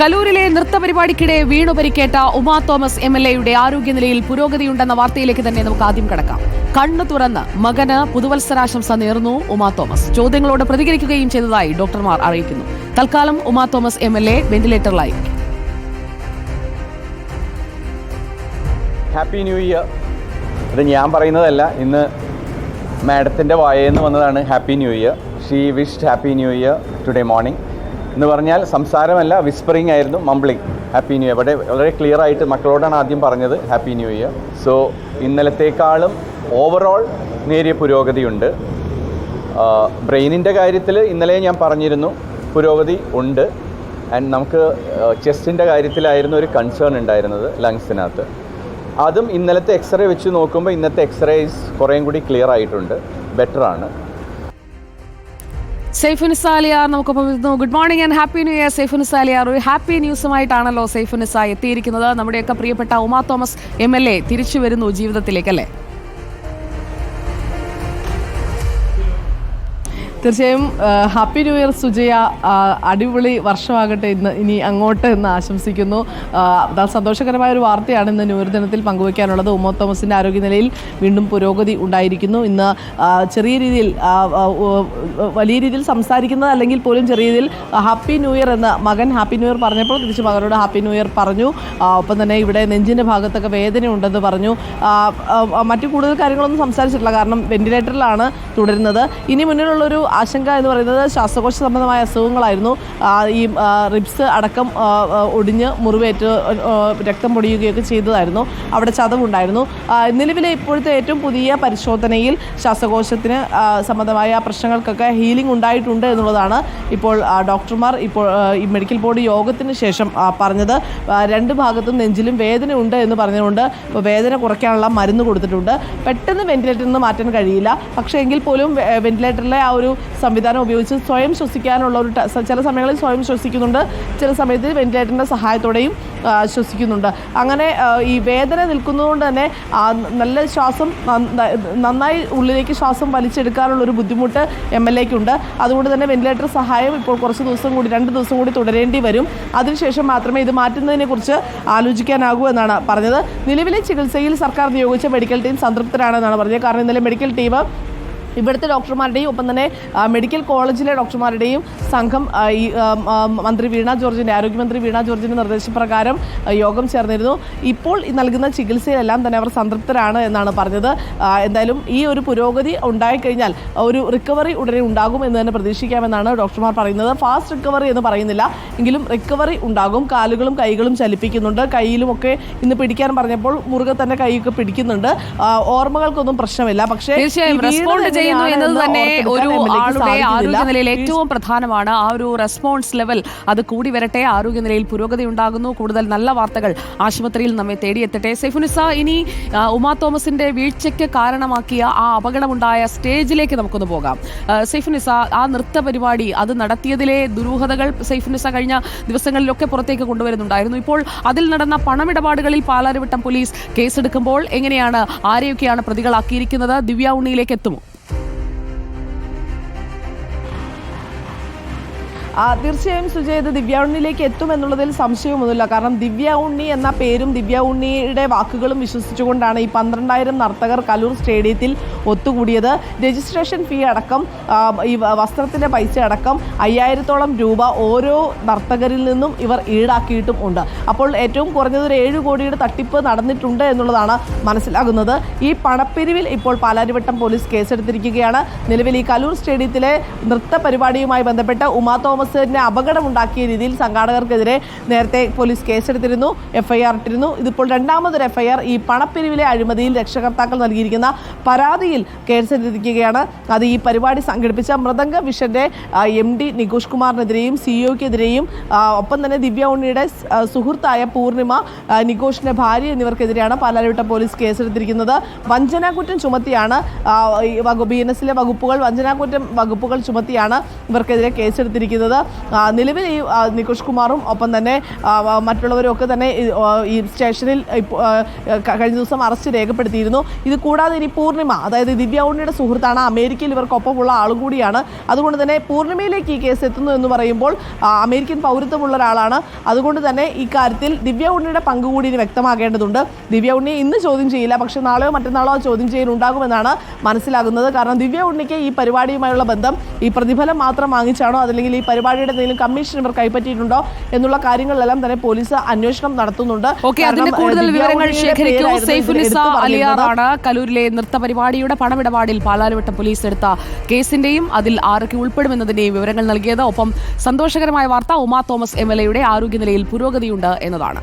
കലൂരിലെ നൃത്തപരിപാടിക്കിടെ വീണു പരിക്കേറ്റ ഉമാ തോമസ് MLAയുടെ ആരോഗ്യനിലയിൽ പുരോഗതിയുണ്ടെന്ന വാർത്തയിലേക്ക് തന്നെ നമുക്ക് ആദ്യം കടക്കാം. കണ്ണു തുറന്ന് മകന് പുതുവത്സരാശംസ നേർന്നു ഉമാ തോമസ്. ചോദ്യങ്ങളോട് പ്രതികരിക്കുകയും ചെയ്തതായി ഡോക്ടർമാർ അറിയിക്കുന്നു. തൽക്കാലം ഉമാ തോമസ് MLA വെന്റിലേറ്ററിലായി. Happy new year. ഇത് ഞാൻ പറയുന്നതല്ല, ഇന്ന് മാഡത്തിൻ്റെ വായേന്ന് വന്നതാണ് happy new year. She wished happy new year today morning എന്ന് പറഞ്ഞാൽ സംസാരമല്ല, വിസ്പറിംഗ് ആയിരുന്നു, മംബ്ലിംഗ്. ഹാപ്പി ന്യൂ ഇയർ വളരെ ക്ലിയർ ആയിട്ട് മക്കളോടാണ് ആദ്യം പറഞ്ഞത് ഹാപ്പി ന്യൂ ഇയർ. സോ ഇന്നലത്തേക്കാളും ഓവറോൾ നേരിയ പുരോഗതിയുണ്ട്. ബ്രെയിനിൻ്റെ കാര്യത്തിൽ ഇന്നലെ ഞാൻ പറഞ്ഞിരുന്നു പുരോഗതി ഉണ്ട്. ആൻഡ് നമുക്ക് ചെസ്റ്റിൻ്റെ കാര്യത്തിലായിരുന്നു ഒരു കൺസേൺ ഉണ്ടായിരുന്നത്, ലങ്സിനകത്ത്. അതും ഇന്നലത്തെ എക്സ്റേ വെച്ച് നോക്കുമ്പോൾ ഇന്നത്തെ എക്സ്റേസ് കുറേയും കൂടി ക്ലിയർ ആയിട്ടുണ്ട്, ബെറ്ററാണ്. സൈഫുനിസ അലിയാർ നമുക്കൊപ്പം എത്തുന്നു. Good morning and happy new year Saifunisa Aliyar. ഒരു ഹാപ്പി ന്യൂസുമായിട്ടാണല്ലോ സൈഫുനിസ എത്തിയിരിക്കുന്നത്. നമ്മുടെയൊക്കെ പ്രിയപ്പെട്ട ഉമാ തോമസ് MLA തിരിച്ചു വരുന്നു ജീവിതത്തിലേക്ക്, അല്ലേ? തീർച്ചയായും ഹാപ്പി ന്യൂ ഇയർ സുജയ. അടിപൊളി വർഷമാകട്ടെ ഇനി അങ്ങോട്ട് എന്ന് ആശംസിക്കുന്നു. സന്തോഷകരമായ ഒരു വാർത്തയാണ് ഇന്ന് ന്യൂ ഇയർ ദിനത്തിൽ പങ്കുവയ്ക്കാനുള്ളത്. ഉമാ തോമസിൻ്റെ ആരോഗ്യനിലയിൽ വീണ്ടും പുരോഗതി ഉണ്ടായിരിക്കുന്നു. ഇന്ന് ചെറിയ രീതിയിൽ വലിയ രീതിയിൽ സംസാരിക്കുന്നത് അല്ലെങ്കിൽ പോലും ചെറിയ രീതിയിൽ ഹാപ്പി ന്യൂ ഇയർ എന്ന് മകൻ ഹാപ്പി ന്യൂ ഇയർ പറഞ്ഞപ്പോൾ തിരിച്ച് മകനോട് ഹാപ്പി ന്യൂ ഇയർ പറഞ്ഞു. ഒപ്പം തന്നെ ഇവിടെ നെഞ്ചിൻ്റെ ഭാഗത്തൊക്കെ വേദന ഉണ്ടെന്ന് പറഞ്ഞു. മറ്റു കൂടുതൽ കാര്യങ്ങളൊന്നും സംസാരിച്ചിട്ടില്ല, കാരണം വെന്റിലേറ്ററിലാണ് തുടരുന്നത്. ഇനി മുന്നിലുള്ളൊരു ആശങ്ക എന്ന് പറയുന്നത് ശ്വാസകോശ സംബന്ധമായ അസുഖങ്ങളായിരുന്നു. ഈ റിബ്സ് അടക്കം ഒടിഞ്ഞ് മുറിവേറ്റ് രക്തം പൊടിയുകയൊക്കെ ചെയ്തതായിരുന്നു. അവിടെ ചതവുണ്ടായിരുന്നു. നിലവിലെ ഇപ്പോഴത്തെ ഏറ്റവും പുതിയ പരിശോധനയിൽ ശ്വാസകോശത്തിന് സംബന്ധമായ പ്രശ്നങ്ങൾക്കൊക്കെ ഹീലിംഗ് ഉണ്ടായിട്ടുണ്ട് എന്നുള്ളതാണ് ഇപ്പോൾ ഡോക്ടർമാർ ഈ മെഡിക്കൽ ബോർഡ് യോഗത്തിന് ശേഷം പറഞ്ഞത്. രണ്ട് ഭാഗത്തും നെഞ്ചിലും വേദന ഉണ്ട് എന്ന് പറഞ്ഞുകൊണ്ട് വേദന കുറയ്ക്കാനുള്ള മരുന്ന് കൊടുത്തിട്ടുണ്ട്. പെട്ടെന്ന് വെന്റിലേറ്ററിൽ നിന്ന് മാറ്റാൻ കഴിയില്ല, പക്ഷേ എങ്കിൽ പോലും വെന്റിലേറ്ററിലെ ആ ഒരു സംവിധാനം ഉപയോഗിച്ച് സ്വയം ശ്വസിക്കാനുള്ള ഒരു ചില സമയങ്ങളിൽ സ്വയം ശ്വസിക്കുന്നുണ്ട്, ചില സമയത്ത് വെന്റിലേറ്ററിൻ്റെ സഹായത്തോടെയും ശ്വസിക്കുന്നുണ്ട്. അങ്ങനെ ഈ വേദന നിൽക്കുന്നതുകൊണ്ട് തന്നെ നല്ല ശ്വാസം നന്നായി ഉള്ളിലേക്ക് ശ്വാസം വലിച്ചെടുക്കാനുള്ളൊരു ബുദ്ധിമുട്ട് MLAക്കുണ്ട്. അതുകൊണ്ട് തന്നെ വെന്റിലേറ്റർ സഹായം ഇപ്പോൾ കുറച്ച് ദിവസം കൂടി 2 ദിവസം കൂടി തുടരേണ്ടി വരും. അതിനുശേഷം മാത്രമേ ഇത് മാറ്റുന്നതിനെക്കുറിച്ച് ആലോചിക്കാനാകൂ എന്നാണ് പറഞ്ഞത്. നിലവിലെ ചികിത്സയിൽ സർക്കാർ നിയോഗിച്ച മെഡിക്കൽ ടീം സംതൃപ്തരാണെന്നാണ് പറഞ്ഞത്. കാരണം ഇന്നലെ മെഡിക്കൽ ടീം ഇവിടുത്തെ ഡോക്ടർമാരുടെയും ഒപ്പം തന്നെ മെഡിക്കൽ കോളേജിലെ ഡോക്ടർമാരുടെയും സംഘം ഈ മന്ത്രി വീണ ജോർജിൻ്റെ ആരോഗ്യമന്ത്രി വീണ ജോർജിൻ്റെ നിർദ്ദേശപ്രകാരം യോഗം ചേർന്നിരുന്നു. ഇപ്പോൾ നൽകുന്ന ചികിത്സയിലെല്ലാം തന്നെ അവർ സംതൃപ്തരാണ് എന്നാണ് പറഞ്ഞത്. എന്തായാലും ഈ ഒരു പുരോഗതി ഉണ്ടായിക്കഴിഞ്ഞാൽ ഒരു റിക്കവറി ഉടനെ ഉണ്ടാകും എന്ന് തന്നെ പ്രതീക്ഷിക്കാമെന്നാണ് ഡോക്ടർമാർ പറയുന്നത്. ഫാസ്റ്റ് റിക്കവറി എന്ന് പറയുന്നില്ല, എങ്കിലും റിക്കവറി ഉണ്ടാകും. കാലുകളും കൈകളും ചലിപ്പിക്കുന്നുണ്ട്, കൈയിലുമൊക്കെ ഇന്ന് പിടിക്കാൻ പറഞ്ഞപ്പോൾ മുറുകെ തന്നെ കൈയൊക്കെ പിടിക്കുന്നുണ്ട്. ഓർമ്മകൾക്കൊന്നും പ്രശ്നമില്ല. പക്ഷേ ചെയ്യുന്നു എന്നത് തന്നെ ഒരു ആളുടെ ആരോഗ്യനിലയിൽ ഏറ്റവും പ്രധാനമാണ്. ആ ഒരു റെസ്പോൺസ് ലെവൽ അത് കൂടി വരട്ടെ. ആരോഗ്യനിലയിൽ പുരോഗതി ഉണ്ടാകുന്നു. കൂടുതൽ നല്ല വാർത്തകൾ ആശുപത്രിയിൽ നമ്മെ തേടിയെത്തട്ടെ. സൈഫുനിസ, ഇനി ഉമാ തോമസിന്റെ വീഴ്ചയ്ക്ക് കാരണമാക്കിയ ആ അപകടമുണ്ടായ സ്റ്റേജിലേക്ക് നമുക്കൊന്ന് പോകാം. സൈഫുനിസ, ആ നൃത്ത പരിപാടി അത് നടത്തിയതിലെ ദുരൂഹതകൾ സൈഫുനിസ കഴിഞ്ഞ ദിവസങ്ങളിലൊക്കെ പുറത്തേക്ക് കൊണ്ടുവരുന്നുണ്ടായിരുന്നു. ഇപ്പോൾ അതിൽ നടന്ന പണമിടപാടുകളിൽ പാലാരിവട്ടം പോലീസ് കേസെടുക്കുമ്പോൾ എങ്ങനെയാണ്, ആരെയൊക്കെയാണ് പ്രതികളാക്കിയിരിക്കുന്നത്? ദിവ്യ ഉണ്ണിയിലേക്ക് എത്തുമോ? തീർച്ചയായും സുജയ്, ഇത് ദിവ്യ ഉണ്ണിയിലേക്ക് എത്തുമെന്നുള്ളതിൽ സംശയമൊന്നുമില്ല. കാരണം ദിവ്യ ഉണ്ണി എന്ന പേരും ദിവ്യ ഉണ്ണിയുടെ വാക്കുകളും വിശ്വസിച്ചുകൊണ്ടാണ് ഈ 12,000 നർത്തകർ കലൂർ സ്റ്റേഡിയത്തിൽ ഒത്തുകൂടിയത്. രജിസ്ട്രേഷൻ ഫീ അടക്കം ഈ വസ്ത്രത്തിൻ്റെ പൈസ അടക്കം 5,000-ഓളം രൂപ ഓരോ നർത്തകരിൽ നിന്നും ഇവർ ഈടാക്കിയിട്ടും ഉണ്ട്. അപ്പോൾ ഏറ്റവും കുറഞ്ഞത് ഒരു 7 കോടിയുടെ തട്ടിപ്പ് നടന്നിട്ടുണ്ട് എന്നുള്ളതാണ് മനസ്സിലാകുന്നത്. ഈ പണപ്പിരിവിൽ ഇപ്പോൾ പാലാരിവട്ടം പോലീസ് കേസെടുത്തിരിക്കുകയാണ്. നിലവിൽ ഈ കലൂർ സ്റ്റേഡിയത്തിലെ നൃത്ത പരിപാടിയുമായി ബന്ധപ്പെട്ട് ഉമാ തോമസിന് അപകടമുണ്ടാക്കിയ രീതിയിൽ സംഘാടകർക്കെതിരെ നേരത്തെ പോലീസ് കേസെടുത്തിരുന്നു, FIR ഇട്ടിരുന്നു. ഇതിപ്പോൾ രണ്ടാമതൊരു FIR ഈ പണപ്പിരിവിലെ അഴിമതിയിൽ രക്ഷകർത്താക്കൾ നൽകിയിരിക്കുന്ന പരാതിയിൽ കേസെടുത്തിരിക്കുകയാണ്. അത് ഈ പരിപാടി സംഘടിപ്പിച്ച മൃദംഗ വിഷന്റെ MD നികോഷ് കുമാറിനെതിരെയും CEOക്കെതിരെയും ഒപ്പം തന്നെ ദിവ്യ ഉണ്ണിയുടെ സുഹൃത്തായ പൂർണിമ, നികോഷിന്റെ ഭാര്യ എന്നിവർക്കെതിരെയാണ് പാലാരിവട്ടം പോലീസ് കേസെടുത്തിരിക്കുന്നത്. വഞ്ചനാകുറ്റം ചുമത്തിയാണ് BNSലെ വകുപ്പുകൾ വഞ്ചനാകുറ്റം വകുപ്പുകൾ ചുമത്തിയാണ് ഇവർക്കെതിരെ കേസെടുത്തിരിക്കുന്നത്. പറയുന്നത്. നിലവിൽ ഈ നികേഷ് കുമാറും ഒപ്പം തന്നെ മറ്റുള്ളവരും ഒക്കെ തന്നെ ഈ സ്റ്റേഷനിൽ കഴിഞ്ഞ ദിവസം അറസ്റ്റ് രേഖപ്പെടുത്തിയിരുന്നു. ഇത് കൂടാതെ ഇനി പൂർണിമ, അതായത് ദിവ്യ ഉണ്ണിയുടെ സുഹൃത്താണ്, അമേരിക്കയിൽ ഇവർക്കൊപ്പമുള്ള ആളും കൂടിയാണ്. അതുകൊണ്ട് തന്നെ പൂർണിമയിലേക്ക് ഈ കേസ് എത്തുന്നു എന്ന് പറയുമ്പോൾ അമേരിക്കൻ പൗരത്വമുള്ള ഒരാളാണ്. അതുകൊണ്ട് തന്നെ ഈ കാര്യത്തിൽ ദിവ്യ ഉണ്ണിയുടെ പങ്ക് കൂടി ഇനി വ്യക്തമാക്കേണ്ടതുണ്ട്. ദിവ്യ ഉണ്ണിയെ ഇന്ന് ചോദ്യം ചെയ്യില്ല, പക്ഷേ നാളെയോ മറ്റന്നാളോ ചോദ്യം ചെയ്യലുണ്ടാകുമെന്നാണ് മനസ്സിലാകുന്നത്. കാരണം ദിവ്യ ഉണ്ണിക്ക് ഈ പരിപാടിയുമായുള്ള ബന്ധം ഈ പ്രതിഫലം മാത്രം വാങ്ങിച്ചാണോ, അതല്ലെങ്കിൽ ഈ പരിപാടിയുടെ എന്തെങ്കിലും കമ്മീഷൻ ഇവർ കൈപ്പറ്റിയിട്ടുണ്ടോ എന്നുള്ള കാര്യങ്ങളിലെല്ലാം തന്നെ പോലീസ് അന്വേഷണം നടത്തുന്നുണ്ട്. കൂടുതൽ വിവരങ്ങൾ ശേഖരിക്കൂ. സൈഫുനിസ അലിയാറാണ് കലൂരിലെ നൃത്ത പരിപാടിയുടെ പണമിടപാടിൽ പാലാരിവട്ടം പോലീസ് എടുത്ത കേസിന്റെയും അതിൽ ആരൊക്കെ ഉൾപ്പെടുമെന്നതിന്റെയും വിവരങ്ങൾ നൽകിയത്. ഒപ്പം സന്തോഷകരമായ വാർത്ത, ഉമാ തോമസ് MLA യുടെ ആരോഗ്യനിലയിൽ പുരോഗതിയുണ്ട് എന്നതാണ്.